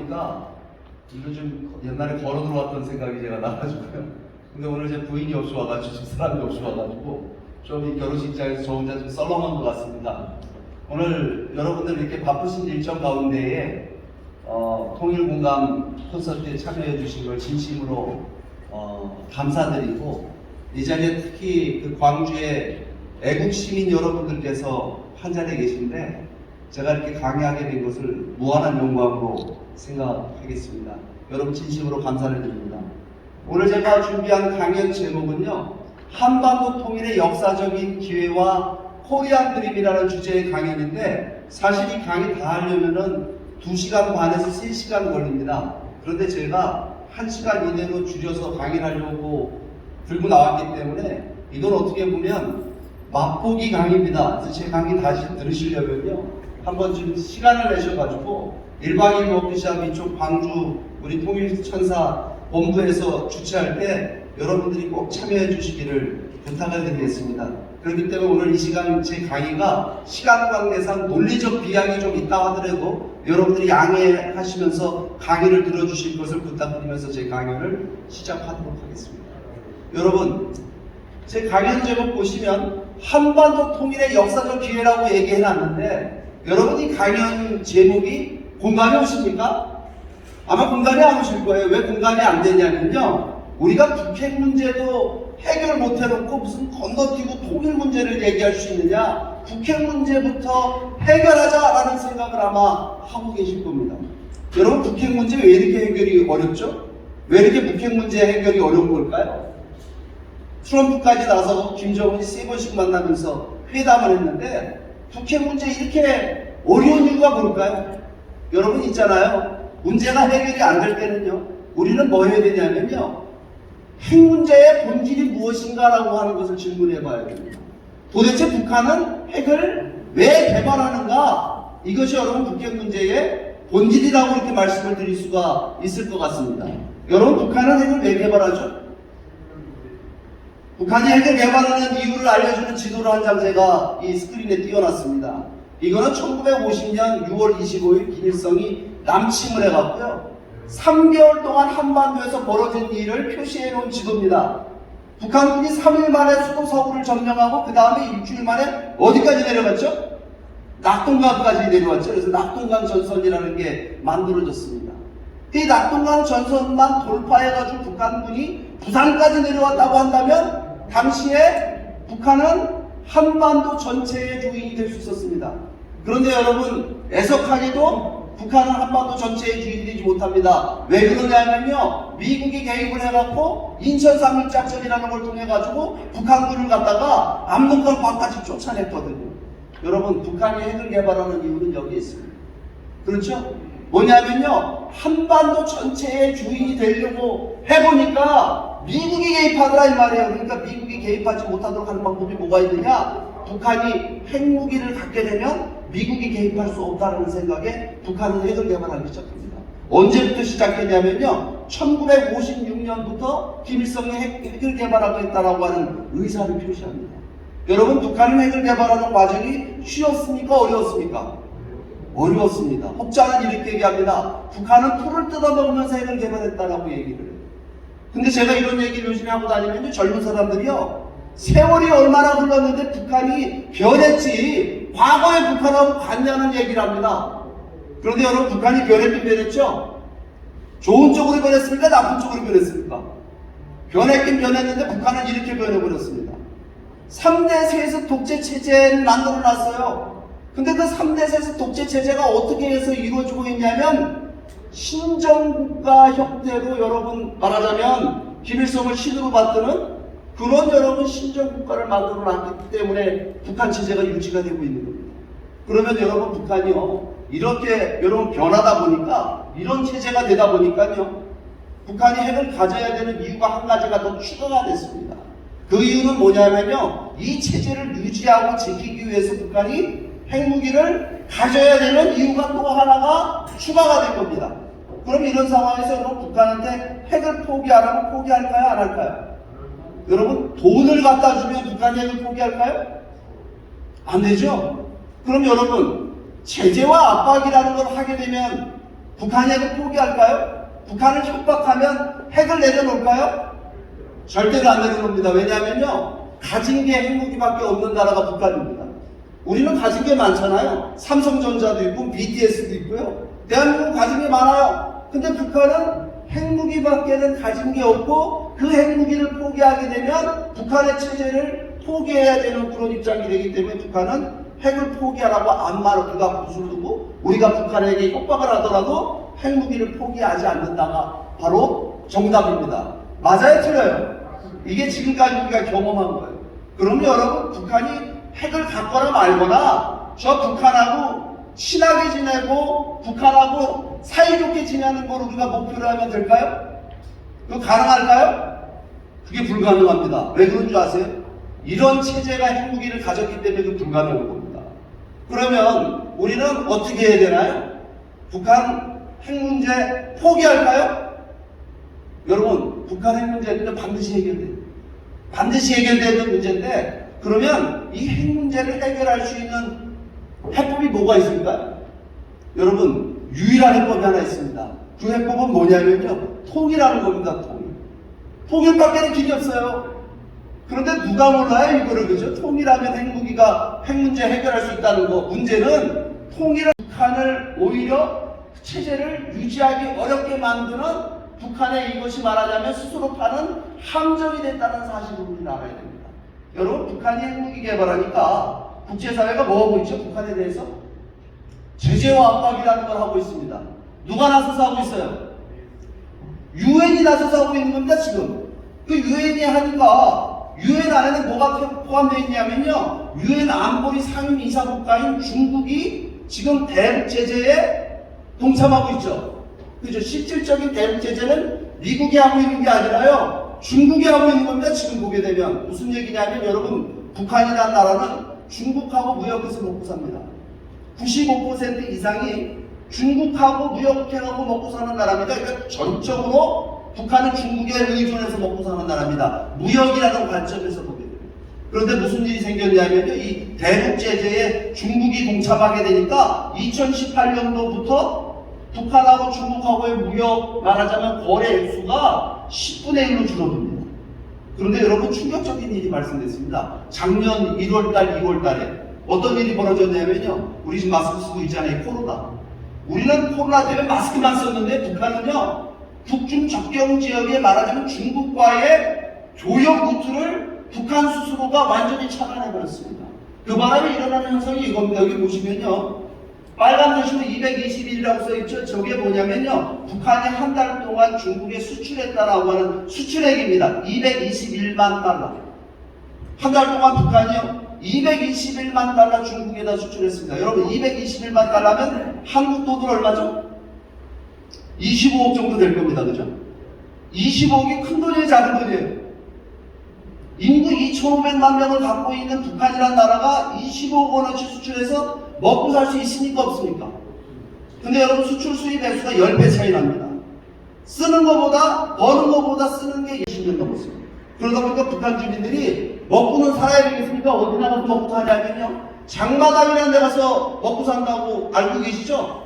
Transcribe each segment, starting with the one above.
그러니까 이거 좀 옛날에 걸어 들어왔던 생각이 제가 나가지고요. 근데 오늘 제 부인이 없이 와가지고 사람이 없이 와가지고 좀 이 결혼식장에서 저 혼자 좀 썰렁한 것 같습니다. 오늘 여러분들 이렇게 바쁘신 일정 가운데에 통일공감 콘서트에 참여해 주신 걸 진심으로 감사드리고, 이 자리에 특히 그 광주의 애국 시민 여러분들께서 한 자리에 계신데 제가 이렇게 강의하게 된 것을 무한한 영광으로 생각하겠습니다. 여러분 진심으로 감사를 드립니다. 오늘 제가 준비한 강연 제목은요, 한반도 통일의 역사적인 기회와 코리안 드림이라는 주제의 강연인데, 사실 이 강의 다 하려면은 2시간 반에서 3시간 걸립니다. 그런데 제가 1시간 이내로 줄여서 강의를 하려고 들고 나왔기 때문에 이건 어떻게 보면 맛보기 강의입니다. 그래서 제 강의 다시 들으시려면요, 한번 좀 시간을 내셔가지고 1박 2일 워크숍 이쪽 광주 우리 통일천사 본부에서 주최할 때 여러분들이 꼭 참여해 주시기를 부탁을 드리겠습니다. 그렇기 때문에 오늘 이 시간 제 강의가 시간 관계상 논리적 비약이 좀 있다 하더라도 여러분들이 양해하시면서 강의를 들어주실 것을 부탁드리면서 제 강연을 시작하도록 하겠습니다. 여러분, 제 강연 제목 보시면 한반도 통일의 역사적 기회라고 얘기해놨는데, 여러분 이 강연 제목이 공감이 오십니까? 아마 공감이 안 오실 거예요. 왜 공감이 안 되냐면요, 우리가 북핵 문제도 해결 못 해놓고 무슨 건너뛰고 통일 문제를 얘기할 수 있느냐, 북핵 문제부터 해결하자라는 생각을 아마 하고 계실 겁니다. 여러분, 북핵 문제 왜 이렇게 해결이 어렵죠? 왜 이렇게 북핵 문제 해결이 어려운 걸까요? 트럼프까지 나서고 김정은이 3번씩 만나면서 회담을 했는데 북핵 문제 이렇게 어려운 이유가 뭘까요? 여러분 있잖아요, 문제가 해결이 안 될 때는요, 우리는 뭐 해야 되냐면요, 핵 문제의 본질이 무엇인가라고 하는 것을 질문해 봐야 됩니다. 도대체 북한은 핵을 왜 개발하는가? 이것이 여러분 북핵 문제의 본질이라고 이렇게 말씀을 드릴 수가 있을 것 같습니다. 여러분, 북한은 핵을 왜 개발하죠? 북한이 핵을 개발하는 이유를 알려주는 지도를 한 장 제가 이 스크린에 띄워놨습니다. 이거는 1950년 6월 25일 김일성이 남침을 해갖고요, 3개월 동안 한반도에서 벌어진 일을 표시해놓은 지도입니다. 북한군이 3일 만에 수도 서울을 점령하고 그 다음에 일주일 만에 어디까지 내려갔죠? 낙동강까지 내려왔죠. 그래서 낙동강 전선이라는 게 만들어졌습니다. 이 낙동강 전선만 돌파해가지고 북한군이 부산까지 내려왔다고 한다면 당시에 북한은 한반도 전체의 주인이 될 수 있었습니다. 그런데 여러분, 애석하게도 북한은 한반도 전체의 주인이 되지 못합니다. 왜 그러냐면요, 미국이 개입을 해갖고 인천 상륙작전이라는 걸 통해가지고 북한군을 갖다가 압록강 밖까지 쫓아냈거든요. 여러분, 북한이 핵을 개발하는 이유는 여기에 있습니다. 그렇죠? 뭐냐면요, 한반도 전체의 주인이 되려고 해보니까 미국이 개입하더라 이 말이에요. 그러니까 미국이 개입하지 못하도록 하는 방법이 뭐가 있느냐? 북한이 핵무기를 갖게 되면 미국이 개입할 수 없다는 생각에 북한은 핵을 개발하기 시작합니다. 언제부터 시작했냐면요, 1956년부터 김일성이 핵을 개발하겠다라고 하는 의사를 표시합니다. 여러분, 북한은 핵을 개발하는 과정이 쉬웠습니까? 어려웠습니까? 어려웠습니다. 혹자는 이렇게 얘기합니다. 북한은 풀을 뜯어먹으면서 핵을 개발했다라고 얘기를 해요. 근데 제가 이런 얘기를 요즘에 하고 다니면 젊은 사람들이요, 세월이 얼마나 흘렀는데 북한이 변했지 과거의 북한하고 같냐는 얘기를 합니다. 그런데 여러분, 북한이 변했긴 변했죠? 좋은 쪽으로 변했습니까? 나쁜 쪽으로 변했습니까? 변했긴 변했는데 북한은 이렇게 변해버렸습니다. 3대 세습 독재 체제를 만들어 놨어요. 근데 그 3대 세습 독재 체제가 어떻게 해서 이루어지고 있냐면, 신정국가 형태로, 여러분 말하자면 김일성을 신으로 받드는 그런 여러분 신정국가를 만들어 놨기 때문에 북한 체제가 유지가 되고 있는 겁니다. 그러면 여러분, 북한이요, 이렇게 여러분 변하다 보니까, 이런 체제가 되다 보니까요, 북한이 핵을 가져야 되는 이유가 한 가지가 더 추가가 됐습니다. 그 이유는 뭐냐면요, 이 체제를 유지하고 지키기 위해서 북한이 핵무기를 가져야 되는 이유가 또 하나가 추가가 된 겁니다. 그럼 이런 상황에서 여러분, 북한한테 핵을 포기하라면 포기할까요? 안 할까요? 여러분, 돈을 갖다 주면 북한이 핵을 포기할까요? 안 되죠? 그럼 여러분, 제재와 압박이라는 걸 하게 되면 북한이 핵을 포기할까요? 북한을 협박하면 핵을 내려놓을까요? 절대로 안 내려놓습니다. 왜냐하면요, 가진 게 핵무기밖에 없는 나라가 북한입니다. 우리는 가진 게 많잖아요. 삼성전자도 있고 BTS도 있고요. 대한민국 가진 게 많아요. 근데 북한은 핵무기밖에는 가진 게 없고 그 핵무기를 포기하게 되면 북한의 체제를 포기해야 되는 그런 입장이 되기 때문에 북한은 핵을 포기하라고 아무 말 없이가 구슬 두고 우리가 북한에게 협박을 하더라도 핵무기를 포기하지 않는다가 바로 정답입니다. 맞아요? 틀려요? 이게 지금까지 우리가 경험한 거예요. 그러면 여러분, 북한이 핵을 갖거나 말거나 저 북한하고 친하게 지내고 북한하고 사이좋게 지내는 걸 우리가 목표로 하면 될까요? 그거 가능할까요? 그게 불가능합니다. 왜 그런 줄 아세요? 이런 체제가 핵무기를 가졌기 때문에 그 불가능한 겁니다. 그러면 우리는 어떻게 해야 되나요? 북한 핵 문제 포기할까요? 여러분, 북한 핵 문제는 반드시 해결돼요. 반드시 해결되는 문제인데, 그러면 이 핵 문제를 해결할 수 있는 해법이 뭐가 있습니까? 여러분, 유일한 해법이 하나 있습니다. 그 해법은 뭐냐면요, 통일하는 겁니다. 통일밖에는 길이 없어요. 그런데 누가 몰라요, 이거를. 그죠? 통일하면 핵 문제 해결할 수 있다는 거. 문제는 통일은 북한을 오히려 체제를 유지하기 어렵게 만드는 북한의 이것이 말하자면 스스로 파는 함정이 됐다는 사실을 우리는 알아야 됩니다. 여러분, 북한이 핵무기 개발하니까 국제사회가 뭐 하고 있죠? 북한에 대해서 제재와 압박이라는 걸 하고 있습니다. 누가 나서서 하고 있어요? 유엔이 나서서 하고 있는 겁니다. 지금 그 유엔이 하니까 유엔 안에는 뭐가 포함되어 있냐면요, 유엔 안보리 상임이사국가인 중국이 지금 대북 제재에 동참하고 있죠. 그죠? 실질적인 대북 제재는 미국이 하고 있는 게 아니라요, 중국이 하고 있는 겁니다. 지금 보게 되면 무슨 얘기냐면, 여러분, 북한이라는 나라는 중국하고 무역해서 먹고 삽니다. 95% 이상이 중국하고 무역해하고 먹고 사는 나라입니다. 그러니까 전적으로 북한은 중국에 의존해서 먹고 사는 나라입니다. 무역이라는 관점에서 보게 됩니다. 그런데 무슨 일이 생겼냐면요, 이 대북 제재에 중국이 동참하게 되니까 2018년도부터 북한하고 중국하고의 무역, 말하자면 거래 액수가 10분의 1로 줄어듭니다. 그런데 여러분, 충격적인 일이 발생됐습니다. 작년 1월달, 2월달에 어떤 일이 벌어졌냐면요, 우리 지금 마스크 쓰고 있잖아요. 코로나. 우리는 코로나 때문에 마스크만 썼는데 북한은요, 북중 접경 지역에 말하자면 중국과의 조역 루트를 북한 스스로가 완전히 차단해버렸습니다. 그 바람에 일어나는 현상이 이겁니다. 여기 보시면요, 빨간 글씨로 221이라고 써있죠. 저게 뭐냐면요, 북한이 한 달 동안 중국에 수출했다라고 하는 수출액입니다. 221만 달러. 한 달 동안 북한이요, 221만 달러 중국에다 수출했습니다. 여러분, 221만 달러면 한국 돈으로 얼마죠? 25억 정도 될 겁니다. 그죠? 25억이 큰 돈이에요, 작은 돈이에요? 인구 2,500만 명을 갖고 있는 북한이라는 나라가 25억 원어치 수출해서 먹고 살 수 있습니까? 없습니까? 근데 여러분, 수출 수입 액수가 10배 차이 납니다. 쓰는 것보다, 버는 것보다 쓰는 게 20년 넘었습니다. 그러다 보니까 북한 주민들이 먹고는 살아야 되겠습니까? 어디 나가서 먹고 사냐면요, 장마당이라는 데 가서 먹고 산다고 알고 계시죠?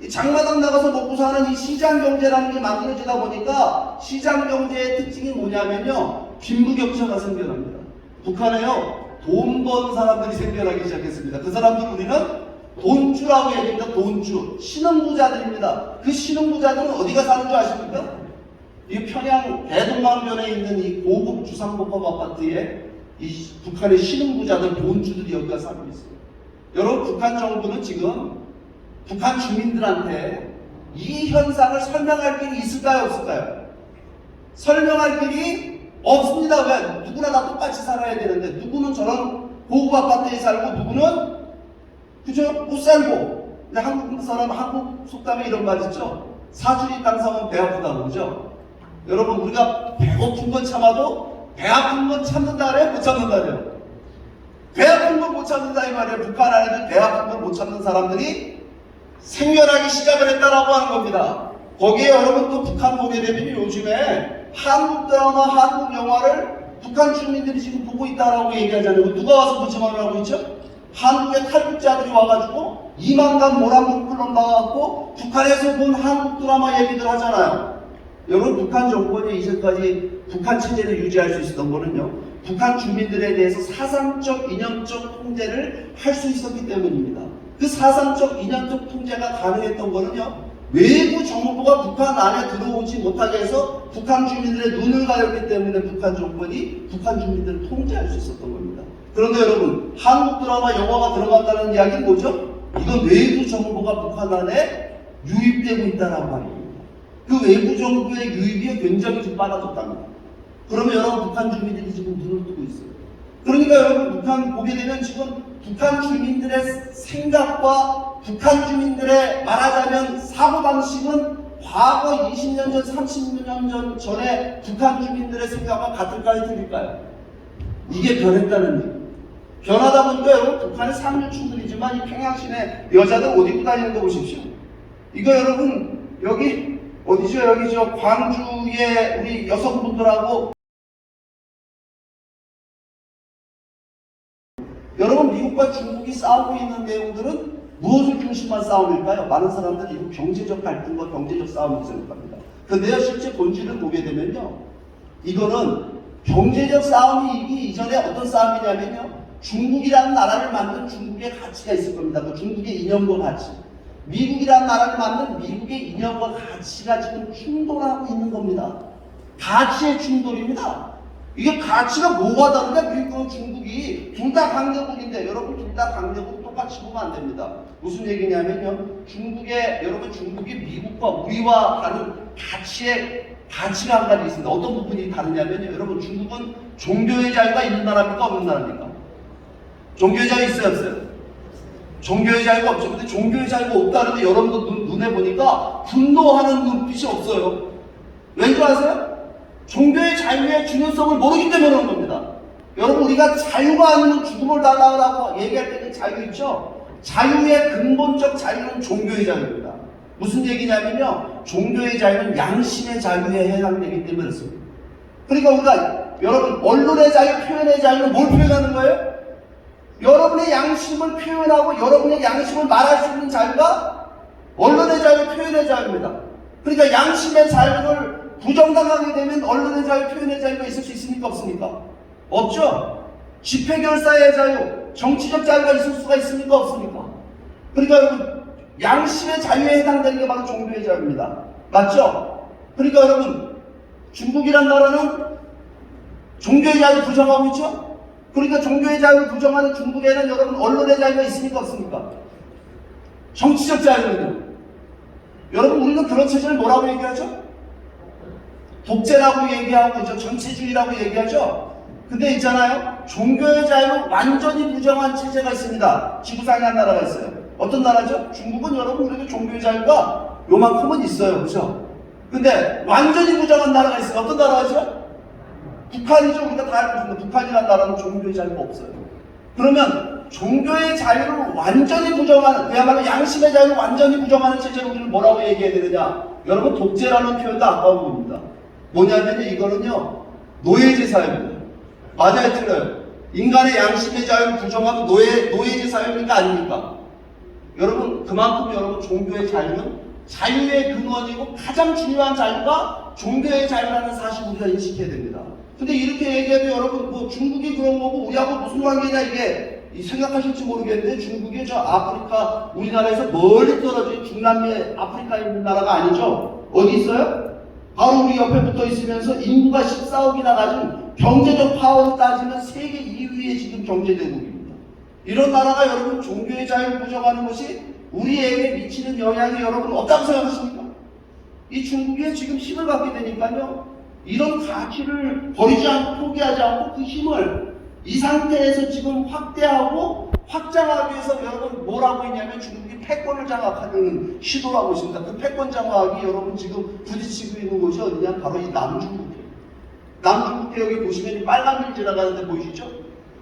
이 장마당 나가서 먹고 사는 이 시장경제라는 게 만들어지다 보니까 시장경제의 특징이 뭐냐면요, 빈부격차가 생겨납니다. 북한에요, 돈 번 사람들이 생겨나기 시작했습니다. 그 사람들 우리는 돈주라고 얘기합니다. 돈주. 신흥부자들입니다. 그 신흥부자들은 어디가 사는 줄 아십니까? 이 평양 대동강변에 있는 이 고급 주상복합 아파트에 이 북한의 신흥부자들, 돈주들이 여기가 살고 있어요. 여러분, 북한 정부는 지금 북한 주민들한테 이 현상을 설명할 길이 있을까요? 없을까요? 설명할 길이 없습니다. 왜? 누구나 다 똑같이 살아야 되는데, 누구는 저런 고급 아파트에 살고 누구는 그저 못 살고. 근데 한국 사람, 한국 속담에 이런 말 있죠? 사주리 땅 사면 배 아프다고. 그죠? 여러분, 우리가 배고픈 건 참아도 배 아픈 건 참는다 그래요? 못 참는다 그래요? 배 아픈 건 못 참는다 이 말이에요. 북한 안에는 배 아픈 건 못 참는 사람들이 생겨나기 시작을 했다라고 하는 겁니다. 거기에 여러분 또 북한 보게 되면 요즘에 한국 드라마, 한국 영화를 북한 주민들이 지금 보고 있다라고 얘기하잖아요. 누가 와서 무침을 하고 있죠? 한국의 탈북자들이 와가지고 2만간 모란봉 클럽 나와갖고 북한에서 본 한국 드라마 얘기들 하잖아요. 여러분, 북한 정권이 이제까지 북한 체제를 유지할 수 있었던 거는요, 북한 주민들에 대해서 사상적, 이념적 통제를 할 수 있었기 때문입니다. 그 사상적, 이념적 통제가 가능했던 거는요, 외부 정부가 북한 안에 들어오지 못하게 해서 북한 주민들의 눈을 가렸기 때문에 북한 정권이 북한 주민들을 통제할 수 있었던 겁니다. 그런데 여러분, 한국 드라마, 영화가 들어갔다는 이야기는 뭐죠? 이건 외부 정부가 북한 안에 유입되고 있다는 말입니다. 그 외부 정부의 유입이 굉장히 좀 빨라졌답니다. 그러면 여러분, 북한 주민들이 지금 눈을 뜨고 있어요. 그러니까 여러분, 북한 보게 되면 지금 북한 주민들의 생각과 북한 주민들의 말하자면 사고방식은 과거 20년 전, 30년 전에 북한 주민들의 생각과 같을까요, 틀릴까요? 이게 변했다는 얘기입니다. 변하다 보니까 여러분, 북한의 상류층들이지만 이 평양시내 여자들 옷 입고 다니는 거 보십시오. 이거 여러분, 여기 어디죠? 여기 저 광주의 우리 여성분들하고, 여러분, 미국과 중국이 싸우고 있는 내용들은 무엇을 중심한 싸움일까요? 많은 사람들이 이거 경제적 갈등과 경제적 싸움을 생각합니다. 그런데요, 실제 본질을 보게 되면요, 이거는 경제적 싸움이 이기 이전에 어떤 싸움이냐면요, 중국이라는 나라를 만든 중국의 가치가 있을 겁니다. 그 중국의 이념과 가치. 미국이라는 나라를 만든 미국의 이념과 가치가 지금 충돌하고 있는 겁니다. 가치의 충돌입니다. 이게 가치가 뭐가 다르냐? 미국과 중국이 둘 다 강대국인데, 여러분, 둘 다 강대국 똑같이 보면 안 됩니다. 무슨 얘기냐면요, 여러분, 중국이 미국과 우리와 다른 가치가 한 가지 있습니다. 어떤 부분이 다르냐면요, 여러분, 중국은 종교의 자유가 있는 나라입니까? 없는 나라입니까? 종교의 자유 있어요, 없어요? 종교의 자유가 없죠. 근데 종교의 자유가 없다는데 여러분도 눈에 보니까 분노하는 눈빛이 없어요. 왠 줄 아세요? 종교의 자유의 중요성을 모르기 때문에 그런 겁니다. 여러분, 우리가 자유가 아니면 죽음을 달라고 얘기할 때 그 자유 있죠? 자유의 근본적 자유는 종교의 자유입니다. 무슨 얘기냐면요, 종교의 자유는 양심의 자유에 해당되기 때문에 그렇습니다. 그러니까 우리가, 여러분, 언론의 자유, 표현의 자유는 뭘 표현하는 거예요? 여러분의 양심을 표현하고 여러분의 양심을 말할 수 있는 자유가 언론의 자유, 표현의 자유입니다. 그러니까 양심의 자유를 부정당하게 되면 언론의 자유, 표현의 자유가 있을 수 있습니까? 없습니까? 없죠? 집회결사의 자유, 정치적 자유가 있을 수가 있습니까? 없습니까? 그러니까 여러분, 양심의 자유에 해당되는 게 바로 종교의 자유입니다. 맞죠? 그러니까 여러분, 중국이란 나라는 종교의 자유를 부정하고 있죠? 그러니까 종교의 자유를 부정하는 중국에는 여러분, 언론의 자유가 있습니까? 없습니까? 정치적 자유는요? 여러분, 우리는 그런 체제를 뭐라고 얘기하죠? 독재라고 얘기하고 있죠. 전체주의라고 얘기하죠. 근데 있잖아요, 종교의 자유를 완전히 부정한 체제가 있습니다. 지구상에 한 나라가 있어요. 어떤 나라죠? 중국은 여러분, 그래도 종교의 자유가 요만큼은 있어요. 그렇죠? 근데 완전히 부정한 나라가 있어요. 어떤 나라죠? 북한이죠. 우리가 다 알고 있습니다. 북한이라는 나라는 종교의 자유가 없어요. 그러면 종교의 자유를 완전히 부정하는, 그야말로 양심의 자유를 완전히 부정하는 체제를 우리는 뭐라고 얘기해야 되느냐? 여러분, 독재라는 표현도 아까운 겁니다. 뭐냐면 이거는요, 노예제 사회입니다. 맞아요, 틀려요? 인간의 양심의 자유를 부정하면 노예제 사회입니까? 아닙니까? 여러분, 그만큼 여러분, 종교의 자유는 자유의 근원이고 가장 중요한 자유가 종교의 자유라는 사실을 우리가 인식해야 됩니다. 근데 이렇게 얘기해도 여러분, 뭐 중국이 그런 거고 우리하고 무슨 관계냐, 이게 생각하실지 모르겠는데, 중국이 저 아프리카, 우리나라에서 멀리 떨어진 중남미 아프리카에 있는 나라가 아니죠? 어디 있어요? 바로 우리 옆에 붙어 있으면서 인구가 14억이나 가진 경제적 파워로 따지면 세계 2위의 지금 경제대국입니다. 이런 나라가 여러분, 종교의 자유를 부정하는 것이 우리에게 미치는 영향이 여러분 없다고 생각하십니까? 이 중국에 지금 힘을 갖게 되니까요, 이런 가치를 버리지 않고 포기하지 않고 그 힘을 이 상태에서 지금 확대하고 확장하기 위해서 여러분 뭘 하고 있냐면 중국이 패권을 장악하는 시도를 하고 있습니다. 그 패권 장악이 여러분 지금 부딪히고 있는 곳이 어디냐? 바로 이 남중국해요. 남중국해 여기 보시면 이 빨간 길 지나가는데 보이시죠?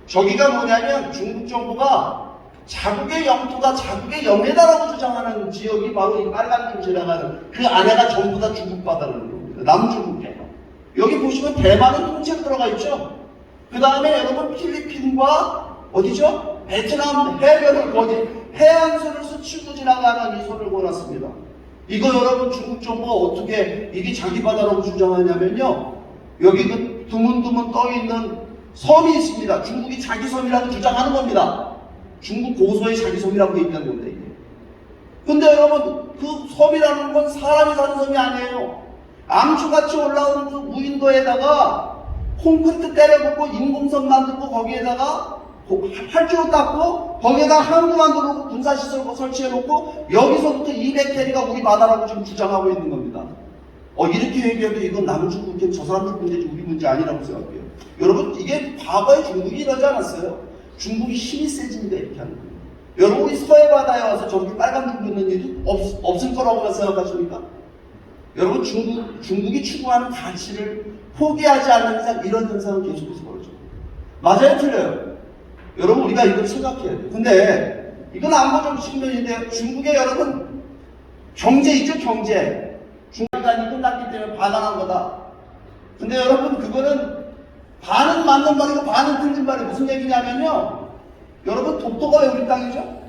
저기가 뭐냐면 중국 정부가 자국의 영토다, 자국의 영해다라고 주장하는 지역이 바로 이 빨간 길 지나가는 그 안에가 전부 다 중국 바다라는 겁니다. 남중국해. 여기 보시면 대만은 통째로 들어가 있죠? 그 다음에 여러분 필리핀과 어디죠? 베트남 해변을 거지 해안선을 스치고 지나가는 이 선을 권았습니다. 이거 여러분 중국 정부가 어떻게 이게 자기 바다라고 주장하냐면요. 여기 그 드문드문 떠있는 섬이 있습니다. 중국이 자기 섬이라고 주장하는 겁니다. 중국 고소의 자기 섬이라고 얘기하는 건데 이게. 근데 여러분 그 섬이라는 건 사람이 사는 섬이 아니에요. 암초같이 올라오는 그 무인도에다가 콘크리트 때려붓고 인공섬 만들고 거기에다가 활주로 닦고 거기에다 항구 만들고 군사시설 설치해놓고 여기서부터 200캐리가 우리 바다라고 지금 주장하고 있는 겁니다. 이렇게 얘기해도 이건 남중국 문제, 저 사람들 문제지 우리 문제 아니라고 생각해요. 여러분 이게 과거에 중국이 이러지 않았어요. 중국이 힘이 세지니까 이렇게 하는 거예요. 여러분 우리 서해 바다에 와서 저기 빨간 줄 긋는 일이 없을 거라고 생각하십니까? 여러분 중국이 추구하는 가치를 포기하지 않는 이상 이런 현상은 계속해서 벌어져요. 맞아요? 틀려요? 여러분 우리가 이걸 생각해야 돼요. 근데 이건 안보적 측면인데 중국의 여러분 경제 있죠? 경제. 중간이 끝났기 때문에 반환한 거다. 근데 여러분 그거는 반은 맞는 말이고 반은 틀린 말이에요. 무슨 얘기냐면요. 여러분 독도가 왜 우리 땅이죠?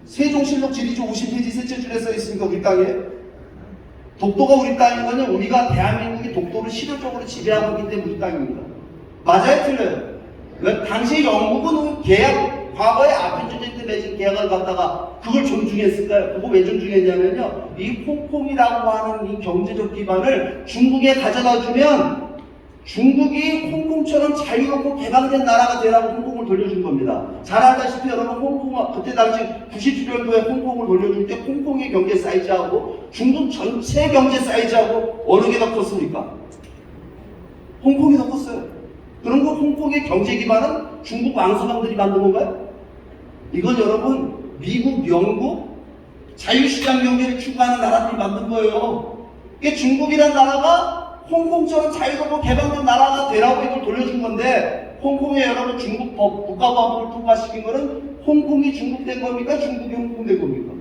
세종실록 지리조 50페이지 셋째 줄에 써 있으니까 우리 땅이에요. 독도가 우리 땅인 거는 우리가 대한민국이 독도를 실효적으로 지배하고 있기 때문에 우리 땅입니다. 맞아요? 틀려요? 당시 영국은 계약, 과거에 아편 전쟁 때 맺은 계약을 갖다가 그걸 존중했을까요? 그거 왜 존중했냐면요. 이 홍콩이라고 하는 이 경제적 기반을 중국에 가져다 주면 중국이 홍콩처럼 자유롭고 개방된 나라가 되라고 홍콩을 돌려준 겁니다. 잘 알다시피 여러분 홍콩 그때 당시 97년도에 홍콩을 돌려줄 때 홍콩의 경제 사이즈하고 중국 전체 경제 사이즈하고 어느 게 더 컸습니까? 홍콩이 더 컸어요. 그런 거 홍콩의 경제 기반은 중국 왕서방들이 만든 건가요? 이건 여러분 미국, 영국 자유시장 경제를 추구하는 나라들이 만든 거예요. 이게 중국이란 나라가 홍콩처럼 자유롭고 개방된 나라가 되라고 이걸 돌려준 건데 홍콩에 여러분 중국 법, 국가법을 통과시킨 거는 홍콩이 중국된 겁니까? 중국이 홍콩된 겁니까?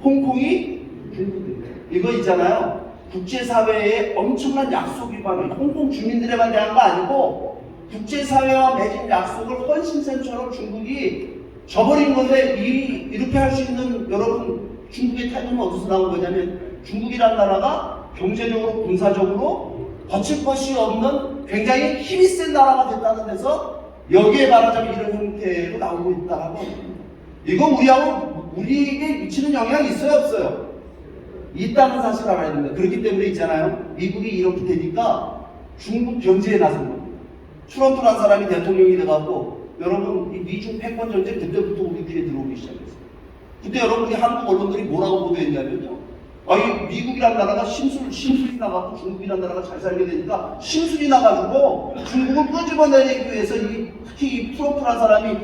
홍콩이 중국된 거예요. 이거 있잖아요. 국제사회의 엄청난 약속 위반을 홍콩 주민들에만 대한 거 아니고 국제사회와 맺은 약속을 헌신센처럼 중국이 저버린 건데 이렇게 할 수 있는 여러분 중국의 태도는 어디서 나온 거냐면 중국이란 나라가 경제적으로 군사적으로 거칠 것이 없는 굉장히 힘이 센 나라가 됐다는 데서 여기에 말하자면 이런 형태로 나오고 있다라고 합니다. 이거 우리에게 미치는 영향이 있어요 없어요? 있다는 사실을 알아야 됩니다. 그렇기 때문에 있잖아요. 미국이 이렇게 되니까 중국 견제에 나선 겁니다. 트럼프라는 사람이 대통령이 돼갖고 여러분 이 미중 패권 전쟁 그때부터 우리 귀에 들어오기 시작했어요. 그때 여러분이 한국 언론들이 뭐라고 보도했냐면요. 이 미국이란 나라가 심술이 나가고 중국이란 나라가 잘 살게 되니까 심술이 나가지고 중국을 끄집어내기 위해서 특히 이 트럼프라는 사람이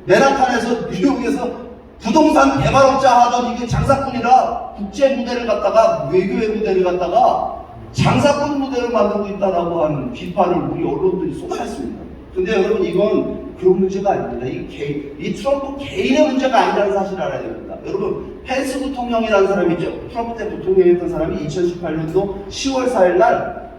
맨하탄에서 뉴욕에서 부동산 개발업자 하던 이게 장사꾼이라 국제 무대를 갖다가 외교의 무대를 갖다가 장사꾼 무대를 만들고 있다라고 하는 비판을 우리 언론들이 쏟아냈습니다. 근데 여러분 이건 그런 문제가 아닙니다. 이 트럼프 개인의 문제가 아니라는 사실을 알아야 됩니다. 여러분 펜스 부통령이라는 사람이 있죠. 트럼프 때 부통령이었던 사람이 2018년도 10월 4일 날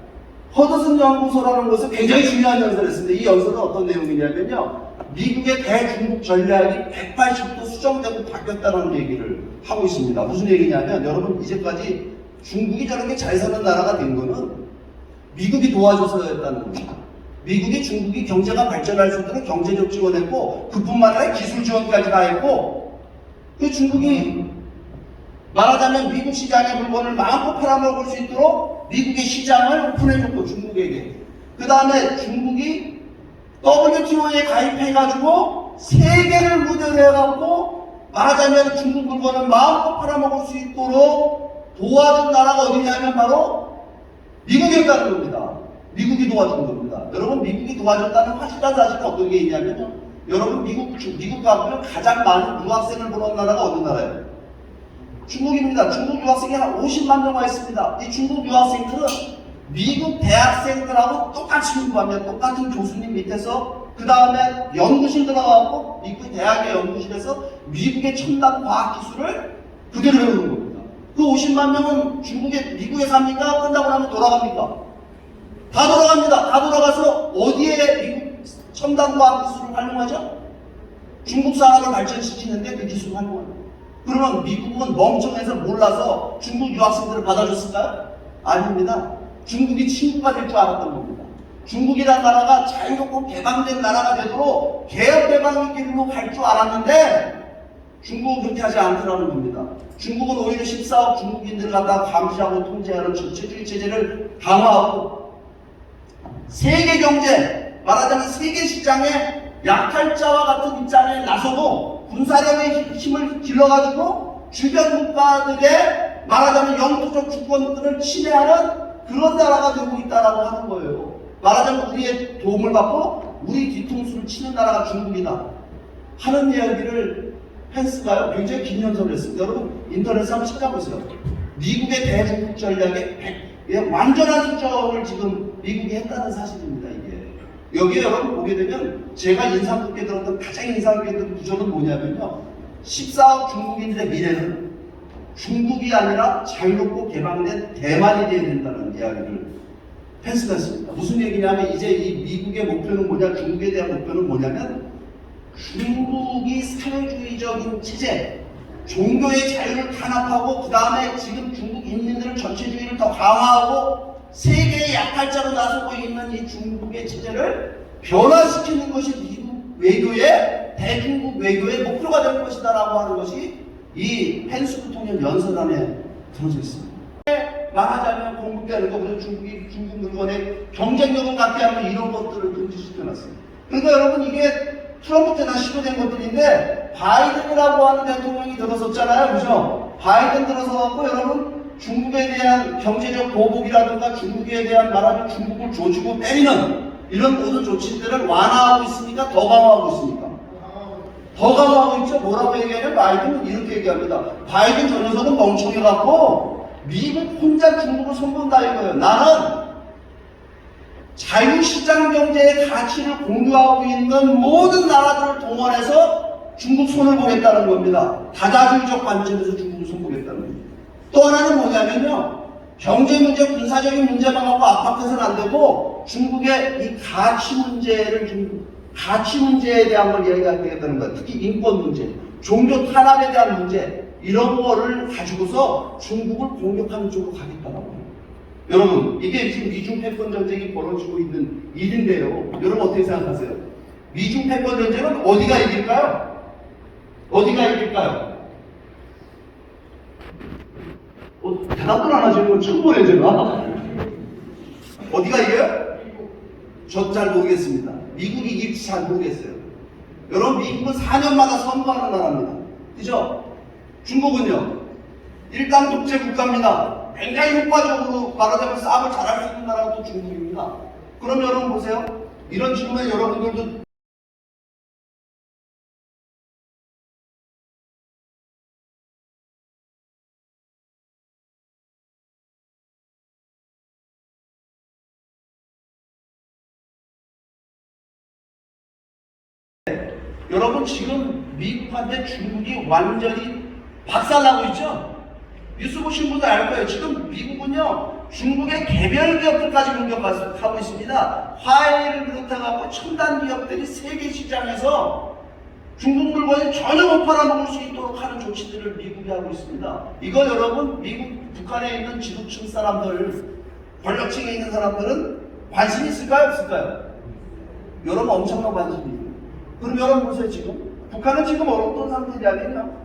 허드슨 연구소라는 곳에 굉장히 중요한 연설을 했습니다. 이 연설은 어떤 내용이냐면요. 미국의 대중국 전략이 180도 수정되고 바뀌었다는 얘기를 하고 있습니다. 무슨 얘기냐면 여러분 이제까지 중국이 저렇게 잘 사는 나라가 된 거는 미국이 도와줘서였다는 겁니다. 미국이 중국이 경제가 발전할 수 있도록 경제적 지원했고 그뿐만 아니라 기술 지원까지 다 했고 그 중국이 말하자면 미국 시장의 물건을 마음껏 팔아먹을 수 있도록 미국의 시장을 오픈해줬고 중국에게 그 다음에 중국이 WTO에 가입해가지고 세계를 무대로 해갖고 말하자면 중국 물건을 마음껏 팔아먹을 수 있도록 도와준 나라가 어디냐면 바로 미국이었다는 겁니다. 미국이 도와준 겁니다. 여러분 미국이 도와줬다는 확실한 사실은 어떤 게 있냐면요. 여러분 미국 가보면 가장 많은 유학생을 보는 나라가 어느 나라예요? 중국입니다. 중국 유학생이 한 50만 명 와 있습니다. 이 중국 유학생들은 미국 대학생들하고 똑같이 공부하면 똑같은 교수님 밑에서 그 다음에 연구실 들어가고 미국 대학의 연구실에서 미국의 첨단 과학기술을 그대로 배우는 겁니다. 그 50만 명은 미국에 삽니까? 끝나고 나면 돌아갑니까? 다 돌아갑니다. 다 돌아가서 어디에 미국 첨단 과학기술을 활용하죠? 중국 산업을 발전시키는데 그 기술을 활용합니다. 그러면 미국은 멍청해서 몰라서 중국 유학생들을 받아줬을까요? 아닙니다. 중국이 친구가 될 줄 알았던 겁니다. 중국이라는 나라가 자유롭고 개방된 나라가 되도록 개혁 개방의 길로 갈 줄 알았는데 중국은 그렇게 하지 않더라는 겁니다. 중국은 오히려 14억 중국인들을 갖다가 감시하고 통제하는 전체주의 체제를 강화하고 세계 경제, 말하자면 세계 시장에 약탈자와 같은 입장에 나서고 군사력의 힘을 길러가지고 주변 국가들의 말하자면 영토적 주권들을 침해하는 그런 나라가 되고 있다라고 하는 거예요. 말하자면 우리의 도움을 받고 우리 뒤통수를 치는 나라가 중국이다 하는 이야기를 펜스가요 굉장히 긴 연설을 했습니다. 여러분 인터넷에 한번 찾아보세요. 미국의 대중국 전략의 완전한 수정을 지금 미국이 했다는 사실입니다. 이게 여기에 여러분 보게 되면 제가 인상 깊게 들었던 가장 인상 깊게 들은 구조는 뭐냐면요, 14억 중국인들의 미래는 중국이 아니라 자유롭고 개방된 대만이 되어야 된다는 이야기를 펜스가 했습니다. 무슨 얘기냐면 이제 이 미국의 목표는 뭐냐, 중국에 대한 목표는 뭐냐면 중국이 사회주의적인 체제, 종교의 자유를 탄압하고 그 다음에 지금 중국 인민들은 전체주의를 더 강화하고 세계의 약탈자로 나서고 있는 이 중국의 체제를 변화시키는 것이 미국 외교의 대중국 외교의 목표가 될 것이다 라고 하는 것이 이 펜스 부통령 연설안에 들어져 있습니다. 말하자면 공급되는 거, 그래서 중국 물건의 경쟁력을 갖게 하면 이런 것들을 금지시켜놨습니다. 그러니까 여러분 이게 트럼프 때 다 시도된 것들인데 바이든이라고 하는 대통령이 들어섰잖아요. 그죠? 바이든 들어서갖고 여러분 중국에 대한 경제적 보복이라든가 중국에 대한 말하자면 중국을 조지고 때리는 이런 모든 조치들을 완화하고 있습니까? 더 강화하고 있습니까? 더 강화하고 있죠. 뭐라고 얘기하냐면 바이든은 이렇게 얘기합니다. 바이든 저 녀석은 멍청해갖고 미국 혼자 중국을 손본다 이거예요. 나는 자유시장 경제의 가치를 공유하고 있는 모든 나라들을 동원해서 중국 손을 보겠다는 겁니다. 다자주의적 관점에서 중국을 손보겠다는 겁니다. 또 하나는 뭐냐면요, 경제 문제, 군사적인 문제만 갖고 압박해서는 안 되고 중국의 이 가치 문제에 대한 걸 이야기해야 되겠다는 거예요. 특히 인권 문제, 종교 탄압에 대한 문제, 이런 거를 가지고서 중국을 공격하는 쪽으로 가겠다라고 합니다. 여러분, 이게 지금 미중 패권 전쟁이 벌어지고 있는 일인데요. 여러분 어떻게 생각하세요? 미중 패권 전쟁은 어디가 이길까요? 어디가 이길까요? 대답을 안 하시는 건 처음 보네요, 제가. 어디가 이겨요? 저 잘 모르겠습니다. 미국이 이길지 잘 모르겠어요. 여러분, 미국은 4년마다 선거하는 나라입니다. 그죠? 중국은요, 일당 독재 국가입니다. 굉장히 효과적으로 말하자면 싸움을 잘할 수 있는 나라가 또 중국입니다. 그럼 여러분 보세요. 이런 질문에 여러분들도 여러분 지금 미국한테 중국이 완전히 박살나고 있죠? 뉴스 보신 분들 알 거예요. 지금 미국은요, 중국의 개별 기업들까지 공격하고 있습니다. 화웨이를 비롯해갖고 첨단 기업들이 세계 시장에서 중국 물건이 전혀 못 팔아먹을 수 있도록 하는 조치들을 미국이 하고 있습니다. 이거 여러분, 미국, 북한에 있는 지도층 사람들, 권력층에 있는 사람들은 관심이 있을까요? 없을까요? 여러분 엄청난 관심이 있어요. 그럼 여러분 보세요. 지금 북한은 지금 어떤 상태냐 아니냐?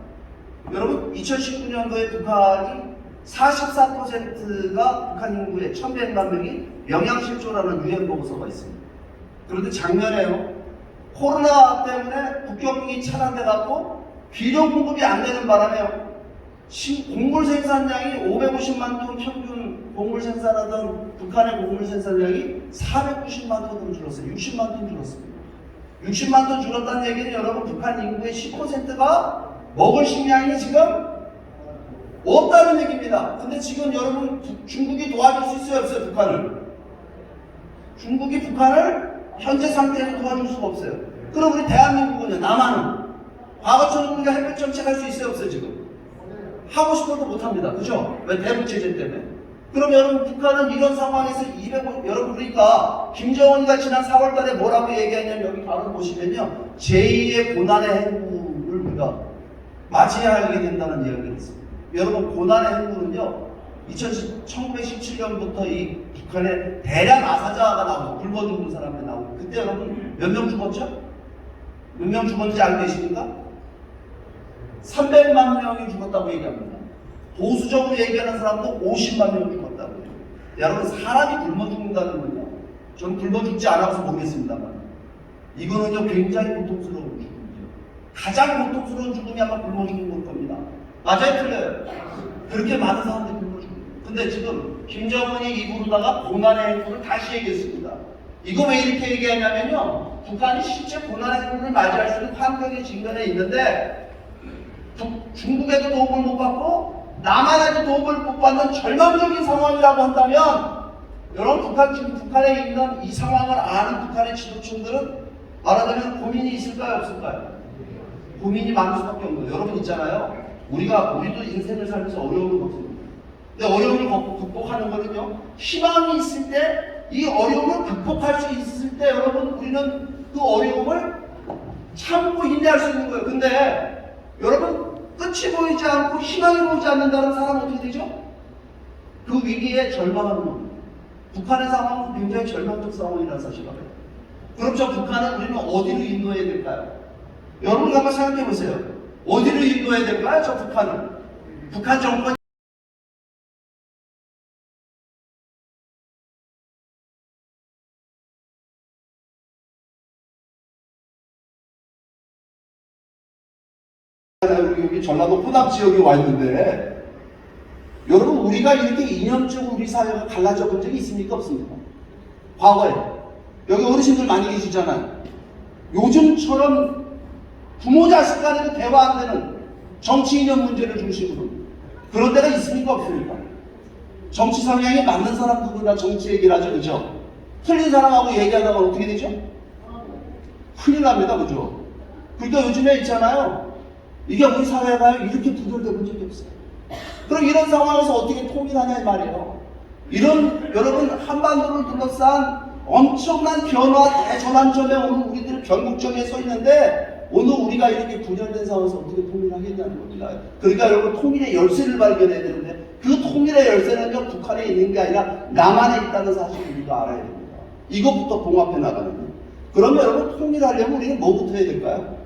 여러분 2019년도에 북한이 44%가 북한 인구의 1100만 명이 영양실조라는 유엔 보고서가 있습니다. 그런데 작년에요, 코로나 때문에 국경이 차단돼 갖고 비료 공급이 안 되는 바람에요, 곡물 생산량이 550만 톤 평균 곡물 생산하던 북한의 곡물 생산량이 490만 톤으로 줄었어요. 60만 톤 줄었습니다. 60만 톤 줄었다는 얘기는 여러분 북한 인구의 10%가 먹을 식량이 지금 없다는 얘기입니다. 근데 지금 여러분 중국이 도와줄 수 있어요, 없어요? 북한을? 중국이 북한을 현재 상태에서 도와줄 수가 없어요. 그럼 우리 대한민국은요, 남한은 과거처럼 우리가 햇볕 정책 할 수 있어요, 없어요? 지금 하고 싶어도 못합니다. 그죠? 왜? 대북 제재 때문에. 그럼 여러분 북한은 이런 상황에서 여러분 그러니까 김정은이가 지난 4월달에 뭐라고 얘기했냐면 여기 바로 보시면요 제2의 고난의 행군을 우리가 맞이하게 된다는 이야기를 했습니다. 여러분 고난의 행군은요 1917년부터 이 북한에 대량 아사자가 나오고 굶어 죽는 사람이 나오고 그때 여러분 몇 명 죽었죠? 몇 명 죽었는지 알고 계십니까? 300만 명이 죽었다고 얘기합니다. 보수적으로 얘기하는 사람도 50만 명 죽었다고 해요. 여러분 사람이 굶어 죽는다는 건요 저는 굶어 죽지 않아서 모르겠습니다만 이거는요 굉장히 고통스러운 죽음이죠. 가장 고통스러운 죽음이 아마 굶어 죽는 걸 겁니다. 맞아요? 틀려요? 그렇게 많은 사람들이 굶어 죽는 거예요. 근데 지금 김정은이 입으로다가 고난의 행군을 다시 얘기했습니다. 이거 왜 이렇게 얘기하냐면요 북한이 실제 고난의 행군을 맞이할 수 있는 환경이 직면해 있는데 중국에도 도움을 못 받고 남한에도 도움을 못 받는 절망적인 상황이라고 한다면 여러분 지금 북한에 있는 이 상황을 아는 북한의 지도층들은 말하자면 고민이 있을까요 없을까요? 고민이 많을 수밖에 없는 거예요. 여러분 있잖아요 우리도 인생을 살면서 어려움을 겪습니다. 근데 어려움을 극복하는 거는요 희망이 있을 때 이 어려움을 극복할 수 있을 때 여러분 우리는 그 어려움을 참고 인내할 수 있는 거예요. 근데 여러분 끝이 보이지 않고 희망이 보이지 않는다는 사람은 어떻게 되죠? 그 위기에 절망하는 겁니다. 북한의 상황은 굉장히 절망적 상황이라는 사실을 알아요. 그럼 저 북한은 우리는 어디로 인도해야 될까요? 여러분 한번 생각해 보세요. 어디로 인도해야 될까요? 저 북한은 북한 정권 여기 전라도 호남 지역에 와 있는데 여러분 우리가 이렇게 이념적으로 우리 사회가 갈라져 본 적이 있습니까 없습니까? 과거에 여기 어르신들 많이 계시잖아요. 요즘처럼 부모 자식 간에도 대화 안 되는 정치 이념 문제를 중심으로 그런 데가 있습니까 없습니까? 정치 성향에 맞는 사람 누구나 정치 얘기를 하죠. 그죠? 틀린 사람하고 얘기하다가 어떻게 되죠? 큰일 납니다. 그죠? 그러니까 요즘에 있잖아요. 이게 우리 사회가 이렇게 부결돼 본 적이 없어요. 그럼 이런 상황에서 어떻게 통일하냐 이 말이에요. 이런 여러분 한반도를 둘러싼 엄청난 변화 대전환점에 오늘 우리들이 변곡점에 서 있는데 오늘 우리가 이렇게 분열된 상황에서 어떻게 통일하겠냐는 겁니다. 그러니까 여러분 통일의 열쇠를 발견해야 되는데 그 통일의 열쇠는요 북한에 있는 게 아니라 남한에 있다는 사실을 우리가 알아야 됩니다. 이것부터 봉합해 나가는 거예요. 그러면 여러분 통일하려면 우리는 뭐부터 해야 될까요?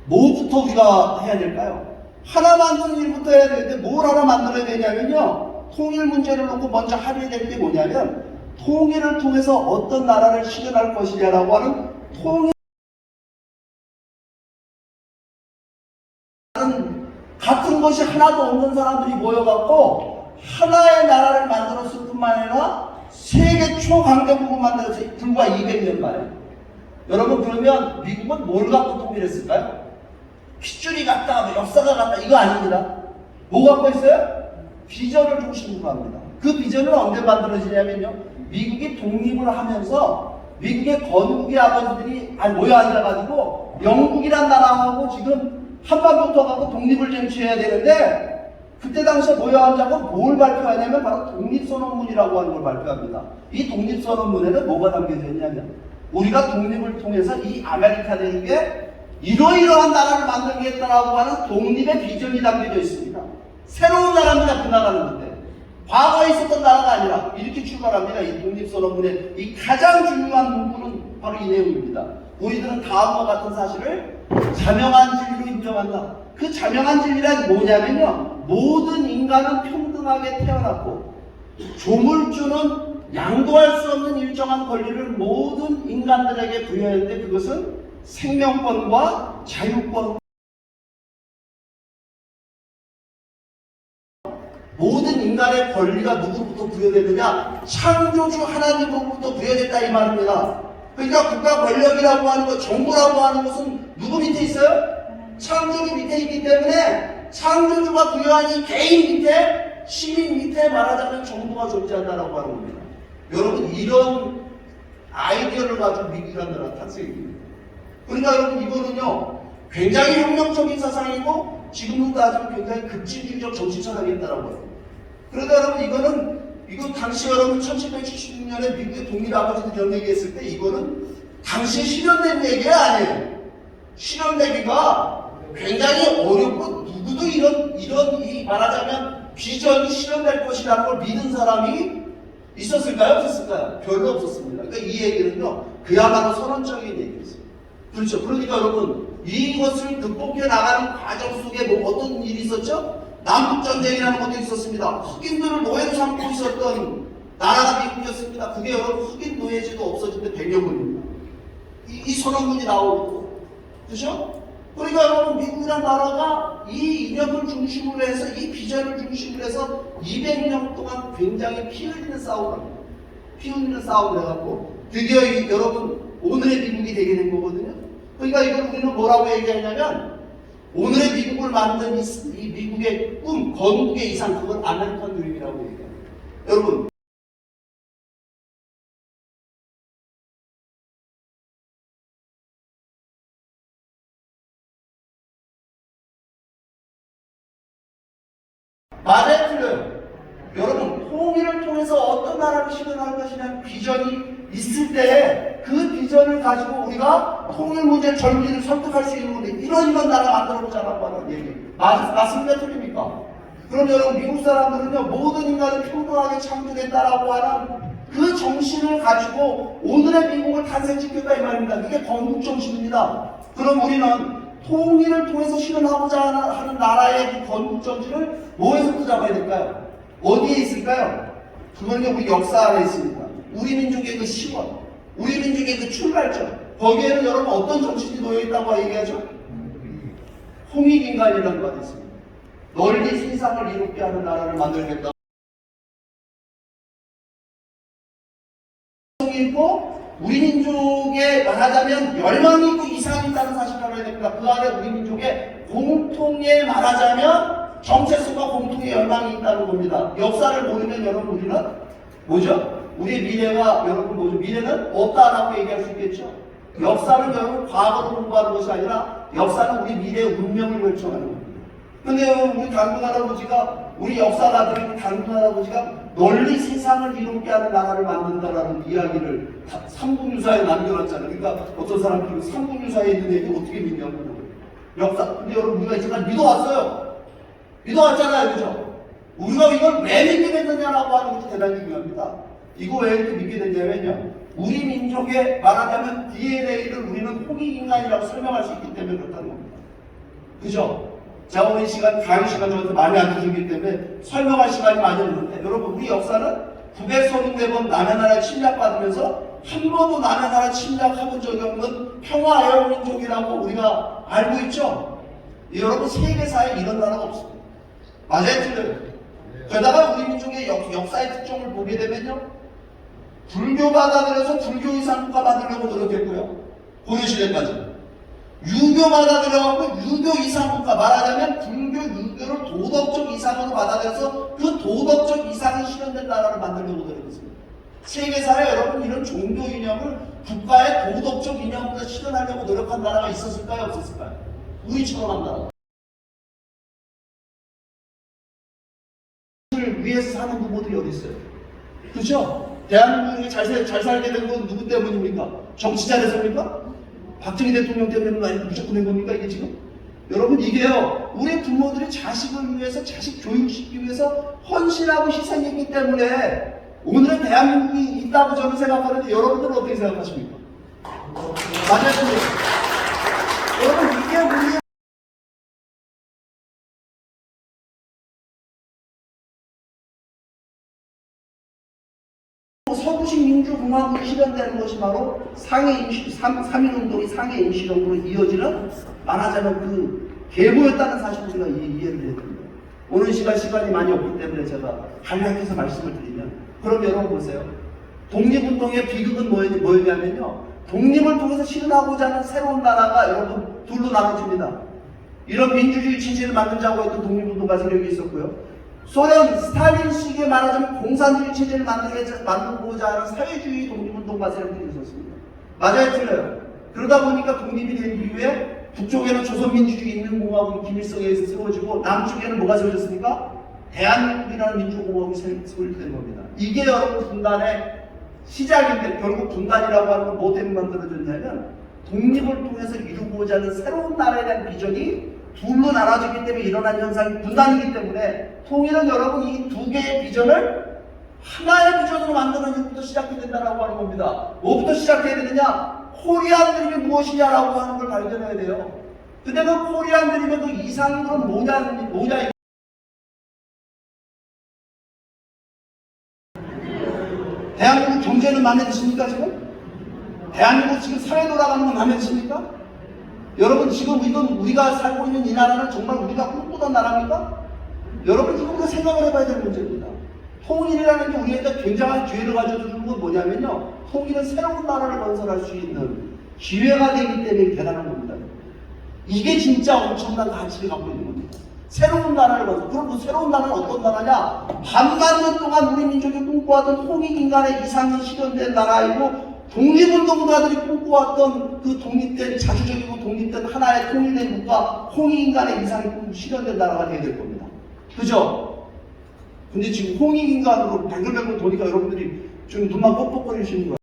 뭐부터 우리가 해야 될까요? 하나 만드는 일부터 해야 되는데 뭘 하나 만들어야 되냐면요 통일 문제를 놓고 먼저 하려야 될 게 뭐냐면 통일을 통해서 어떤 나라를 실현할 것이냐라고 하는 통일 같은 것이 하나도 없는 사람들이 모여갖고 하나의 나라를 만들었을 뿐만 아니라 세계 초강대국을 만들어서 불과 200년 만에 여러분 그러면 미국은 뭘 갖고 통일했을까요? 핏줄이 같다, 역사가 같다 이거 아닙니다. 뭐 갖고 있어요? 비전을 중심으로 합니다. 그 비전은 언제 만들어지냐면요 미국이 독립을 하면서 미국의 건국의 아버지들이 모여 앉아가지고 영국이란 나라하고 지금 한반도터 가고 독립을 쟁취해야 되는데 그때 당시에 모여 앉아서 뭘 발표하냐면 바로 독립선언문이라고 하는 걸 발표합니다. 이 독립선언문에는 뭐가 담겨져 있냐면 우리가 독립을 통해서 이 아메리카 대륙에 이러이러한 나라를 만들겠다라고 하는 독립의 비전이 담겨져 있습니다. 새로운 나라입니다. 그 나라는 건데 과거에 있었던 나라가 아니라 이렇게 출발합니다. 이 독립선언문의 이 가장 중요한 문구는 바로 이 내용입니다. 우리들은 다음과 같은 사실을 자명한 진리로 인정한다. 그 자명한 진리란 뭐냐면요 모든 인간은 평등하게 태어났고 조물주는 양도할 수 없는 일정한 권리를 모든 인간들에게 부여했는데 그것은 생명권과 자유권 모든 인간의 권리가 누구부터 부여되느냐 창조주 하나님으로부터 부여됐다 이 말입니다. 그러니까 국가 권력이라고 하는 것 정부라고 하는 것은 누구 밑에 있어요? 창조주 밑에 있기 때문에 창조주가 부여한 이 개인 밑에 시민 밑에 말하자면 정부가 존재한다라고 하는 겁니다. 여러분 이런 아이디어를 가지고 미국이라는 나라 탄생입니다. 그러니까 여러분 이거는요 굉장히 혁명적인 사상이고 지금도 따지면 굉장히 급진주의적 정치 철학이 있다라고 해요. 그러니까 여러분 이거는 이거 당시 여러분 1776년에 미국의 독립 아버지들 이런 얘기했을 때 이거는 당시에 실현된 얘기가 아니에요. 실현되기가 굉장히 어렵고 누구도 이런 이 말하자면 비전이 실현될 것이라는 걸 믿은 사람이 있었을까요? 없었을까요? 별로 없었습니다. 그러니까 이 얘기는요, 그야말로 선언적인 얘기였어요. 그렇죠. 그러니까 여러분, 이것을 극복해 나가는 과정 속에 뭐 어떤 일이 있었죠? 남북전쟁이라는 것도 있었습니다. 흑인들을 노예로 삼고 있었던 나라가 미국이었습니다. 그게 여러분 흑인 노예제도 없어진 데 100여 년입니다. 이 선언문이 나오고, 그렇죠? 그러니까 여러분 미국이라는 나라가 이 이념을 중심으로 해서 이 비전을 중심으로 해서 200년 동안 굉장히 피 흘리는 싸움을 합니다. 피 흘리는 싸움을 해갖고 드디어 여러분 오늘의 미국이 되게 된 거거든요. 그러니까 이걸 우리는 뭐라고 얘기하냐면 오늘의 미국을 만든 이 미국의 꿈, 건국의 이상, 그걸 아메리칸 드림이라고 얘기해요. 여러분 맞아요, 틀려요. 여러분 통일을 통해서 어떤 나라를 실현할 것이냐는 비전이 있을 때 그 비전을 가지고 우리가 통일 문제를 젊은이를 설득할 수 있는 건데 이런 나라 만들어보자라고 하는 얘기 맞습니까? 틀립니까? 그럼 여러분 미국 사람들은요 모든 인간을 평등하게 창조했다라고 하는 그 정신을 가지고 오늘의 미국을 탄생시켰다 이 말입니다. 이게 건국 정신입니다. 그럼 우리는 통일을 통해서 실현하고자 하는 나라의 그 건국 정신을 뭐에서 잡아야 될까요? 어디에 있을까요? 그거는 우리 역사 안에 있습니다. 우리 민족의 그 시원, 우리 민족의 그 출발점, 거기에는 여러분 어떤 정신이 놓여있다고 얘기하죠? 홍익인간이라는 것이 있습니다. 널리 세상을 이롭게 하는 나라를 만들겠다. 있고 우리 민족에 말하자면 열망이 있고 이상이 있다는 사실을 알아야 됩니다. 그 안에 우리 민족의 공통의 말하자면 정체성과 공통의 열망이 있다는 겁니다. 역사를 모르면 여러분 우리는 뭐죠? 우리의 미래가 여러분 뭐죠? 미래는 없다라고 얘기할 수 있겠죠. 역사는 여러분 과거를 공부하는 것이 아니라 역사는 우리 미래의 운명을 결정하는 겁니다. 근데 여러분 우리 당군 할아버지가 우리 역사가들이 당군 할아버지가 널리 세상을 이롭게 하는 나라를 만든다라는 이야기를 삼국유사에 남겨놨잖아요. 그러니까 어떤 사람들은 삼국유사에 있는 얘기 어떻게 믿냐고. 역사. 근데 여러분 우리가 이제까지 믿어왔어요. 믿어왔잖아요. 그죠? 우리가 이걸 왜 믿게 됐느냐라고 하는 것이 대단히 중요합니다. 이거 왜 이렇게 믿게 됐냐면요. 우리 민족의 말하자면 DNA를 우리는 홍익인간이라고 설명할 수 있기 때문에 그렇다는 겁니다. 그죠? 제가 오늘 강의 시간 저한테 많이 안 주셨기 때문에 설명할 시간이 많이 없는데 여러분 우리 역사는 934번 남의 나라에 침략받으면서 한 번도 남의 나라 침략해본 적이 없는 평화애국민족이라고 우리가 알고 있죠? 여러분 세계사에 이런 나라가 없습니다. 맞아요? 틀려요? 게다가 우리 민족의 역사의 특종을 보게 되면요 불교 받아들여서 불교 이상국가 만들려고 노력했고요. 고려시대까지. 유교 받아들여갖고 유교 이상국가 말하자면 불교, 유교를 도덕적 이상으로 받아들여서 그 도덕적 이상이 실현된 나라를 만들려고 노력했습니다. 세계사에 여러분 이런 종교 이념을 국가의 도덕적 이념으로 실현하려고 노력한 나라가 있었을까요? 없었을까요? 우리처럼 한 나라. 위해서 사는 부모들이 어디 있어요? 그렇죠? 대한민국이 잘 살게 된 건 누구 때문입니까? 정치 잘해서입니까? 박정희 대통령 때문에 아니면 무조건 된 겁니까? 이게 지금? 여러분 이게요 우리 부모들이 자식을 위해서 자식 교육시키기 위해서 헌신하고 희생했기 때문에 오늘의 대한민국이 있다고 저는 생각하는데 여러분들은 어떻게 생각하십니까? 맞아요. 여러분 이게 우리의 서구식 민주공화국이 실현되는 것이 바로 삼인운동이 상해 임시정부로 이어지는 말하자면 그 계보였다는 사실을 우리가 이해를 해야 됩니다. 오늘 시간이 많이 없기 때문에 제가 간략해서 말씀을 드리면 그럼 여러분 보세요. 독립운동의 비극은 뭐였냐면요. 독립을 통해서 실현하고자 하는 새로운 나라가 여러분 둘로 나눠집니다. 이런 민주주의 체제를 만들자고 했던 독립운동가 세력이 있었고요. 소련 스탈린식의 말하자면 공산주의 체제를 만들고자 하는 사회주의 독립운동가 세력들이 있었습니다. 맞아요, 틀려요? 그러다 보니까 독립이 된 이후에 북쪽에는 조선민주주의 인민공화국이 김일성에 의해서 세워지고 남쪽에는 뭐가 세워졌습니까? 대한민국이라는 민주공화국이 설립된 겁니다. 이게 여러분 분단의 시작인데 결국 분단이라고 하는 건 뭐 때문에 만들어졌냐면 독립을 통해서 이루고자 하는 새로운 나라에 대한 비전이 둘로 나눠지기 때문에 일어난 현상이 분단이기 때문에 통일은 여러분 이 두 개의 비전을 하나의 비전으로 만드는 일부터 시작해야 된다고 하는 겁니다. 뭐부터 시작해야 되느냐? 코리안 드림이 무엇이냐라고 하는 걸 발견해야 돼요. 근데 그 코리안 드림의 그 이상은 뭐냐? 대한민국 경제는 마음에 드십니까 지금? 대한민국 지금 사회 돌아가는 건 마음에 드십니까? 여러분 지금 이건 우리가 살고 있는 이 나라는 정말 우리가 꿈꾸던 나라입니까? 여러분 이거 우리가 생각을 해봐야 될 문제입니다. 통일이라는 게 우리에게 굉장한 기회를 가져주는 건 뭐냐면요. 통일은 새로운 나라를 건설할 수 있는 기회가 되기 때문에 대단한 겁니다. 이게 진짜 엄청난 가치를 갖고 있는 겁니다. 새로운 나라를 건설. 그럼 그 새로운 나라는 어떤 나라냐? 반만 년 동안 우리 민족이 꿈꿔왔던 통일인간의 이상이 실현된 나라이고 독립운동가들이 꿈꿔왔던 그 독립된 자주적이고 독립된 하나의 통일된 국가 홍익인간의 이상이 실현된 나라가 되어야 될 겁니다. 그죠? 근데 지금 홍익인간으로 뱅글뱅글 도니까 여러분들이 지금 눈만 뻑뻑거리시는 거예요.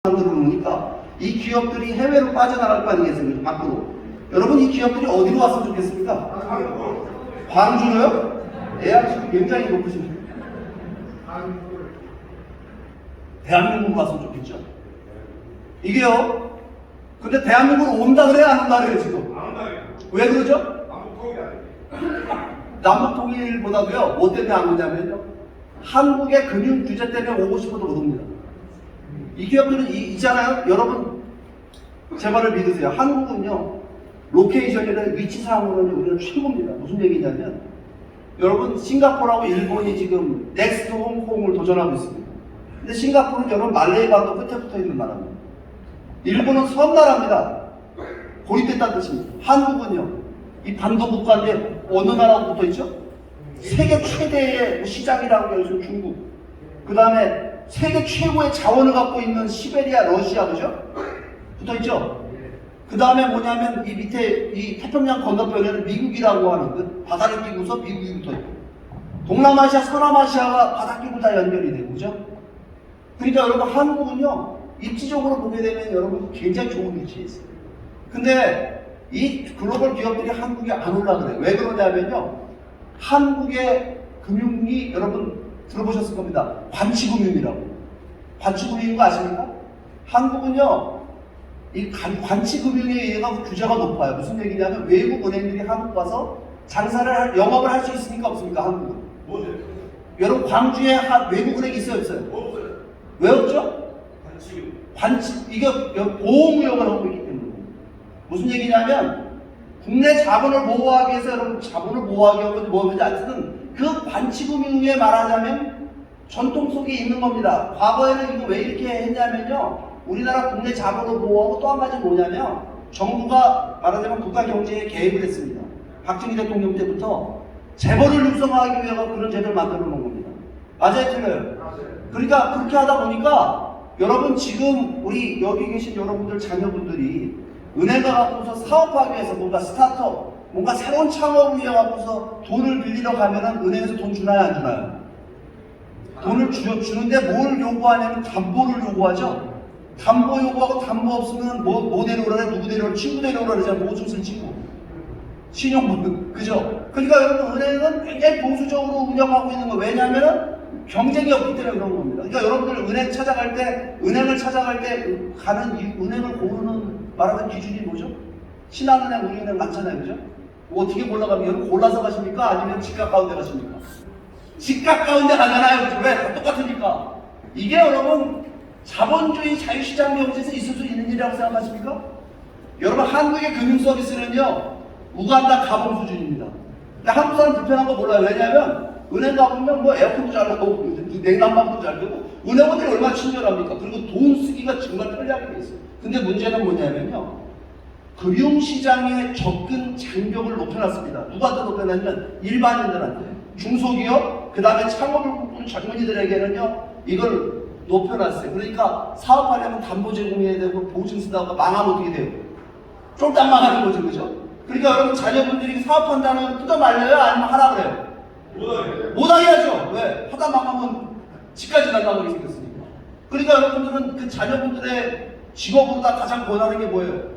만들어 놓으니까 이 기업들이 해외로 빠져나갈 거 아니겠습니까? 밖으로. 여러분 이 기업들이 어디로 왔으면 좋겠습니까? 광주로요? 예약식이 굉장히 높으십니다. 대한민국으로 왔으면 좋겠죠. 이게요. 근데 대한민국으로 온다 그래야 안 온다 그래요 지금. 왜 그러죠? 남북통일보다도요. 뭐 때문에 안 오냐면요. 한국의 금융 규제 때문에 오고 싶어도 못 옵니다. 이 기업들은 있잖아요. 여러분 제 말을 믿으세요. 한국은요. 로케이션이나 위치상으로는 우리는 최고입니다. 무슨 얘기냐면 여러분 싱가포르하고 일본이 지금 넥스트 홍콩을 도전하고 있습니다. 근데 싱가포르는 여러분 말레이 반도 끝에 붙어 있는 나라입니다. 일본은 섬나라입니다. 고립됐다는 뜻입니다. 한국은요. 이 반도 국가인데 어느 나라하고 붙어 있죠? 세계 최대의 시장이라고 해서 중국. 그 다음에 세계 최고의 자원을 갖고 있는 시베리아, 러시아, 그죠? 붙어 있죠? 그 다음에 뭐냐면 이 밑에 이 태평양 건너편에는 미국이라고 하는 그 바다를 끼고서 미국이 붙어 있고 동남아시아, 서남아시아가 바다 끼고 다 연결이 되고, 그죠? 그러니까 여러분 한국은요 입지적으로 보게 되면 여러분 굉장히 좋은 위치에 있어요. 근데 이 글로벌 기업들이 한국에 안 올라 그래요. 왜 그러냐면요. 한국의 금융이 여러분 들어보셨을 겁니다. 관치금융이라고. 관치금융인 거 아십니까? 한국은요. 이 관치금융에 의해서 규제가 높아요. 무슨 얘기냐면 외국 은행들이 한국 와서 영업을 할 수 있습니까? 없습니까? 한국은. 뭐죠? 여러분 광주에 외국 은행이 있어요? 없어요? 없어요. 왜 없죠? 이게 보호무역을 하고 있기 때문에. 무슨 얘기냐면 국내 자본을 보호하기 위해서 여러분 자본을 보호하기 위해서 뭐든지 하여튼 그 관치금융에 말하자면 전통 속에 있는 겁니다. 과거에는 이거 왜 이렇게 했냐면요. 우리나라 국내 자본을 보호하고 또 한 가지 뭐냐면 정부가 말하자면 국가 경제에 개입을 했습니다. 박정희 대통령 때부터 재벌을 육성하기 위해서 그런 제도를 만들어 놓은 겁니다. 맞아요? 틀려요? 그러니까 그렇게 하다 보니까 여러분 지금 우리 여기 계신 여러분들 자녀분들이 은행가 갖고서 사업하기 위해서 뭔가 스타트업, 뭔가 새로운 창업을 위해 갖고서 돈을 빌리러 가면은 은행에서 돈 주나요, 안 주나요? 돈을 주는데 뭘 요구하냐면 담보를 요구하죠? 담보 요구하고 담보 없으면 뭐 내려오라 그래? 누구 내려오라? 친구 내려오라 그러잖아요. 모좀 쓸 친구. 신용부, 그죠? 그러니까 여러분 은행은 굉장히 보수적으로 운영하고 있는 거예요. 왜냐하면 경쟁이 없기 때문에 그런 겁니다. 그러니까 여러분들 은행을 찾아갈 때 가는 은행을 고르는 말하는 기준이 뭐죠? 신한은행, 우리은행 많잖아요, 그죠? 어떻게 골라가면 여러분 골라서 가십니까? 아니면 집 가까운 데 가십니까? 집 가까운 데 가잖아요, 그죠? 왜? 다 똑같으니까. 이게 여러분 자본주의 자유시장 경제에서 있을 수 있는 일이라고 생각하십니까? 여러분 한국의 금융 서비스는요 우간다 가봉 수준입니다. 근데 한국 사람 불편한 거 몰라요. 왜냐하면 은행 가보면 뭐 에어컨도 잘 나오고 냉난방도 잘 되고 은행원들이 얼마나 친절합니까? 그리고 돈 쓰기가 정말 편리하게 돼 있어요. 근데 문제는 뭐냐면요 금융시장의 접근 장벽을 높여놨습니다. 누구한테 높여놨냐면 일반인들한테 중소기업 그 다음에 창업을 꿈꾸는 젊은이들에게는요 이걸 높여놨어요. 그러니까 사업하려면 담보 제공해야 되고 보증 쓰다가 망하면 어떻게 돼요? 쫄딱 망하는 거죠, 그죠? 그러니까 여러분 자녀분들이 사업한다는 뜯어 말려요? 아니면 하라 그래요? 못하게 하죠. 왜? 하다 망하면 집까지 날라가게 생겼으니까. 그러니까 여러분들은 그 자녀분들의 직업으로 다 가장 권하는 게 뭐예요?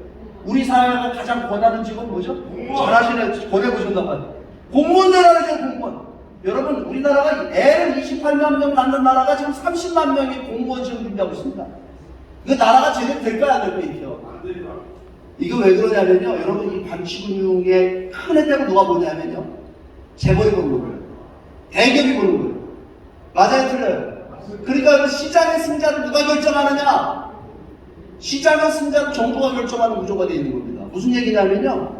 우리 사회가 가장 권하는 직업 뭐죠? 잘하시네. 권해보셨나 봐요. 공무원들 하죠, 공무원. 여러분, 우리나라가 애를 28만 명 낳는 나라가 지금 30만 명의 공무원 시험 준비하고 있습니다. 그 나라가 제대로 될까요, 안 될까요, 이렇게요? 이거 왜 그러냐면요. 여러분, 이 방치금융의 큰 혜택을 누가 보냐면요. 재벌이 보는 거예요. 대기업이 보는 거예요. 맞아요, 틀려요? 그러니까 그 시장의 승자를 누가 결정하느냐? 시장의 승자를 정부가 결정하는 구조가 되어 있는 겁니다. 무슨 얘기냐면요.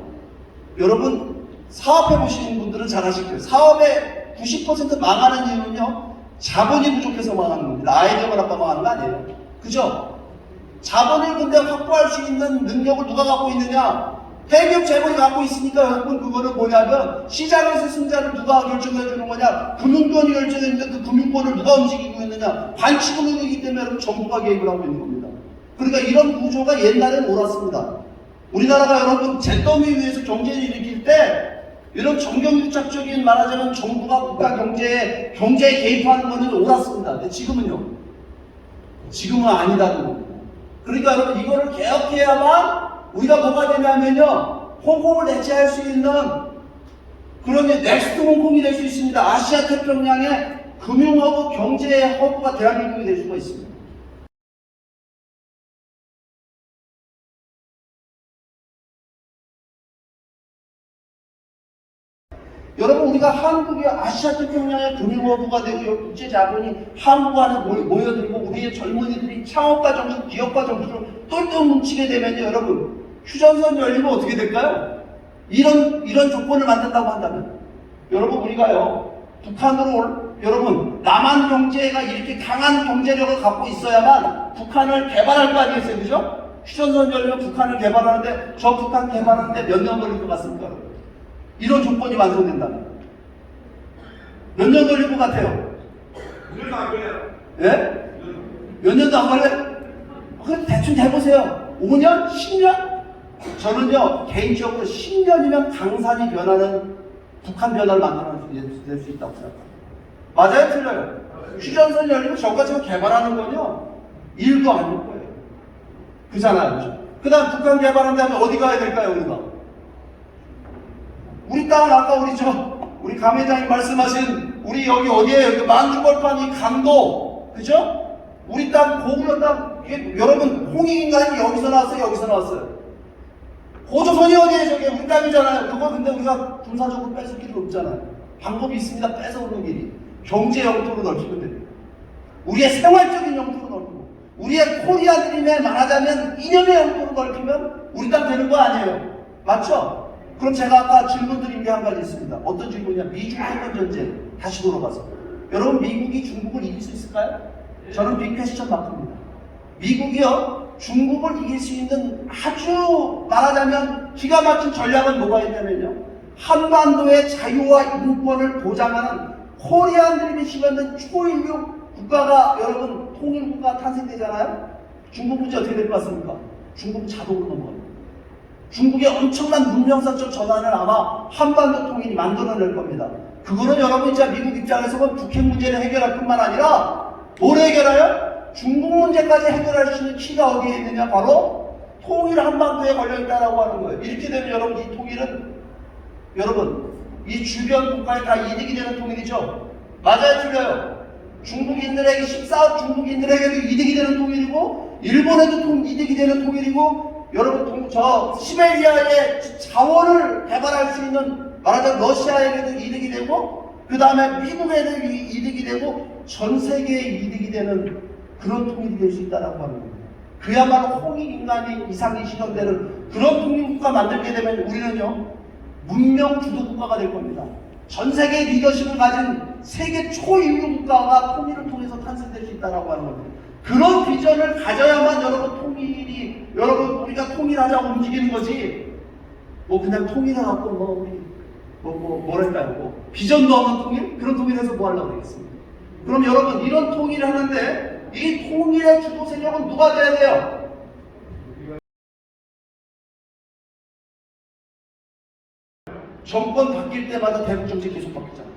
여러분, 사업해 보시는 분들은 잘 아실 거예요. 사업의 90% 망하는 이유는요. 자본이 부족해서 망하는 겁니다. 아이디어가 나빠 망하는 거 아니에요. 그죠? 자본을 근데 확보할 수 있는 능력을 누가 갖고 있느냐? 대기업 재벌이 갖고 있으니까 여러분 그거는 뭐냐면 시장에서 승자를 누가 결정해 주는 거냐? 금융권이 결정했는데 그 금융권을 누가 움직이고 있느냐? 반치금융이기 때문에 여러분 정부가 개입을 하고 있는 겁니다. 그러니까 이런 구조가 옛날엔 옳았습니다. 우리나라가 여러분 잿더미 위에서 경제를 일으킬 때 이런 정경유착적인 말하자면 정부가 국가 경제에 개입하는 거는 옳았습니다. 근데 지금은요? 지금은 아니다는 겁니다. 그러니까 여러분 이거를 개혁해야만 우리가 뭐가 되냐면요. 홍콩을 대체할 수 있는 그런 넥스트 홍콩이 될 수 있습니다. 아시아 태평양의 금융허브, 경제의 허브가 대한민국이 될 수가 있습니다. 여러분 우리가 한국이 아시아 태평양의 금융허브가 되고 국제자본이 한국 안에 모여들고 우리의 젊은이들이 창업과 정신, 기업과 정신으로 똘똘 뭉치게 되면요. 여러분 휴전선 열리면 어떻게 될까요? 이런 조건을 만든다고 한다면 여러분 우리가요 북한으로 여러분 남한 경제가 이렇게 강한 경제력을 갖고 있어야만 북한을 개발할 거 아니겠어요? 그죠? 휴전선 열리면 북한을 개발하는데 저 북한 개발하는데 몇 년 걸릴 것 같습니까? 이런 조건이 완성된다면 몇 년 걸릴 것 같아요? 몇 년도 안 걸려요. 예? 몇 년도 안 걸려요? 그럼 대충 해보세요. 5년? 10년? 저는요 개인적으로 10년이면 강산이 변하는 북한 변화를 만들어낼 수 있다고 생각합니다. 맞아요? 틀려요? 휴전선 열리면 저까지 개발하는 건요 일도 아닐 거예요. 그잖아요. 그죠? 그 다음 북한 개발한 다음에 어디 가야 될까요? 우리가? 우리 땅은 아까 우리 강 회장님 말씀하신 우리 여기 어디에요? 여기 만주벌판 이 강도 그죠? 우리 땅 고구려 땅 여러분 홍익인간이 여기서 나왔어요? 여기서 나왔어요? 고조선이 어디에요? 저게 우리 땅이잖아요. 그거 근데 우리가 군사적으로 뺏을 길이 없잖아요. 방법이 있습니다. 뺏어오는 길이. 경제 영토로 넓히면 됩니다. 우리의 생활적인 영토로 넓히고 우리의 코리아 드림에 말하자면 이념의 영토로 넓히면 우리 땅 되는 거 아니에요. 맞죠? 그럼 제가 아까 질문 드린 게 한 가지 있습니다. 어떤 질문이냐? 미중 패권 전쟁 다시 돌아가서 여러분 미국이 중국을 이길 수 있을까요? 저는 빅 퀘스천 마크입니다. 미국이요 중국을 이길 수 있는 아주 말하자면 기가 막힌 전략은 뭐가 있냐면요 한반도의 자유와 인권을 보장하는 코리안 드림이 실현된 초인류 국가가 여러분 통일국가 탄생되잖아요. 중국 문제 어떻게 될 것 같습니까? 중국은 자동으로 넘어갑니다. 중국의 엄청난 문명사적 전환을 아마 한반도 통일이 만들어낼 겁니다. 그거는 여러분 진짜 미국 입장에서 보면 북핵 문제를 해결할 뿐만 아니라 뭘 해결해요? 중국 문제까지 해결할 수 있는 키가 어디에 있느냐? 바로 통일 한반도에 걸려있다라고 하는 거예요. 이렇게 되면 여러분 이 통일은 여러분 이 주변 국가에 다 이득이 되는 통일이죠. 맞아요? 틀려요? 중국인들에게 14억 중국인들에게도 이득이 되는 통일이고 일본에도 이득이 되는 통일이고 여러분 저 시베리아의 자원을 개발할 수 있는 말하자면 러시아에게도 이득이 되고 그 다음에 미국에도 이득이 되고 전 세계에 이득이 되는 그런 통일이 될 수 있다라고 하는 겁니다. 그야말로 홍익인간이 이상이 실현되는 그런 통일국가 만들게 되면 우리는요 문명 주도 국가가 될 겁니다. 전 세계의 리더십을 가진 세계 초인류 국가가 통일을 통해서 탄생될 수 있다라고 하는 겁니다. 그런 비전을 가져야만 여러분 통일이 여러분 우리가 통일하자고 움직이는 거지 뭐 그냥 통일해갖고 뭐랄까요 비전도 없는 통일? 그런 통일해서 뭐 하려고 그러겠습니까? 그럼 여러분 이런 통일을 하는데 이 통일의 주도 세력은 누가 돼야 돼요? 정권 바뀔 때마다 대북 정책 계속 바뀌잖아요.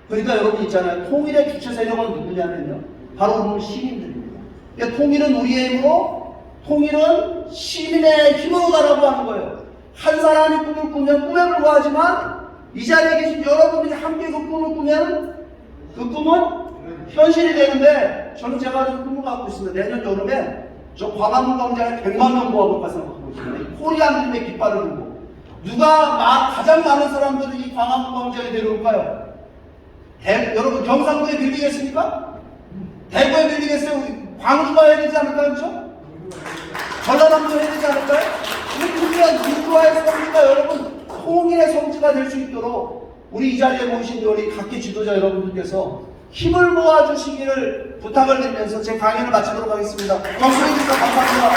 그러니까 여러분 있잖아요. 통일의 주체 세력은 누구냐면요. 바로 우리 시민들입니다. 그러니까 통일은 우리의 힘으로, 통일은 시민의 힘으로 가라고 하는 거예요. 한 사람이 꿈을 꾸면 꿈에 불과하지만 이 자리에 계신 여러분들이 함께 그 꿈을 꾸면 그 꿈은 현실이 되는데, 저는 제가 아주 꿈을 갖고 있습니다. 내년 여름에 저 광화문 광장에 100만 명 모아볼까 생각하고 있습니다. 코리안 드림의 깃발을 들고 누가 가장 많은 사람들을 이 광화문 광장에 데려올까요? 여러분 경상도에 밀리겠습니까? 대구에 밀리겠어요? 우리 광주가 해야 되지 않을까요? 그렇죠? 전라남도 해야 되지 않을까요? 우리 민주화의 성지가 여러분 통일의 성지가 될 수 있도록 우리 이 자리에 모이신 우리 각계 지도자 여러분들께서 힘을 모아주시기를 부탁을 드리면서 제 강연을 마치도록 하겠습니다. 경청해 주셔서 감사합니다.